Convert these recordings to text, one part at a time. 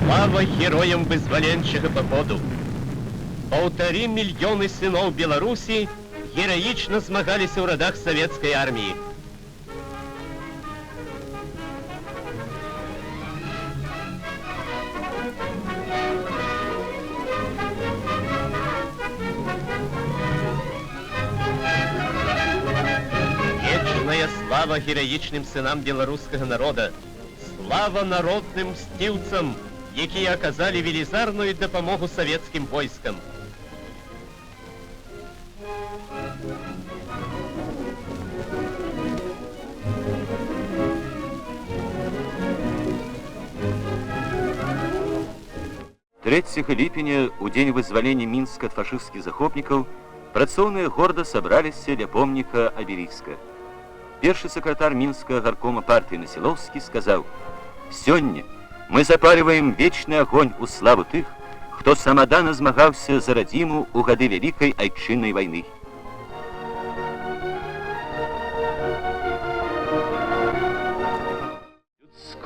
Слава героям вызваленчага паходу! 1,5 мільёны сыноў Беларусі гераічна змагаліся ў радах савецкай арміі. Вечная слава гераічным сынам беларускага народа, слава народным мсціўцам, якія аказалі велізарную дапамогу савецкім войскам. Трэцяга ліпеня, у дзень вызвалення Мінска ад фашысцкіх захопнікаў, працоўныя горда сабраліся ля помніка Абеліска. Першы сакратар Мінскага гаркома партыі Насілоўскі сказаў: «Сёння мы запальваем вечны агонь у славу тых, хто самадана змагаўся за радзіму ў гады вялікай айчыннай вайны».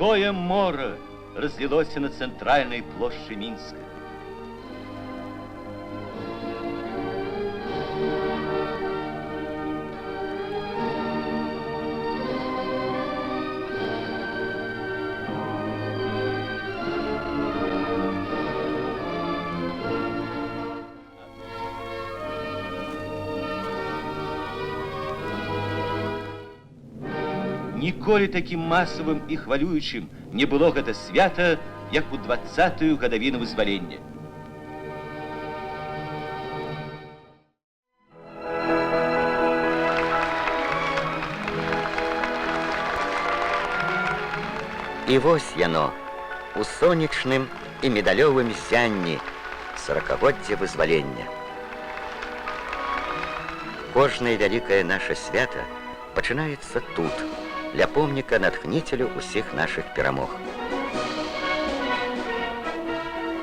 Людское мора разлілося на цэнтральнай плошчы Мінска. Ніколі такім масавым і хвалюючым не было гэта свята, як у 20-ю гадавіну вызвалення. І вось яно, у сонечным і медалёвым ззянні 40-годдзя вызвалення. Кожнае вялікае наша свята пачынаецца тут, ля помніка натхніцелю усіх нашых перамог.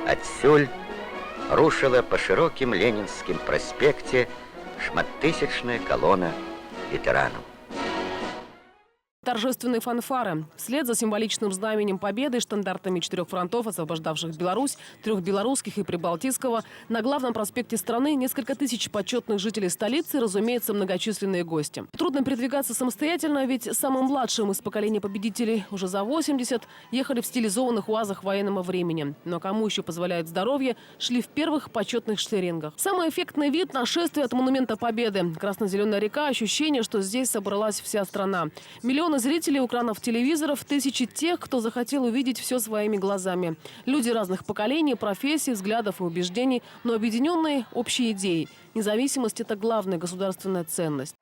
Адсюль рушыла па шырокім ленінскім праспекце шматтысячная калона ветэранаў. Торжественные фанфары. Вслед за символичным знаменем победы и штандартами 4 фронтов, освобождавших Беларусь, 3 белорусских и прибалтийского, на главном проспекте страны несколько тысяч почетных жителей столицы и, разумеется, многочисленные гости. Трудно передвигаться самостоятельно, ведь самым младшим из поколения победителей, уже за 80, ехали в стилизованных уазах военного времени. Но кому еще позволяет здоровье, шли в первых почетных шеренгах. Самый эффектный вид – нашествие от монумента Победы. Красно-зеленая река, ощущение, что здесь собралась вся страна. Миллионы зрителей у экранов телевизоров, тысячи тех, кто захотел увидеть все своими глазами. Люди разных поколений, профессий, взглядов и убеждений, но объединенные общей идеей. Независимость – это главная государственная ценность.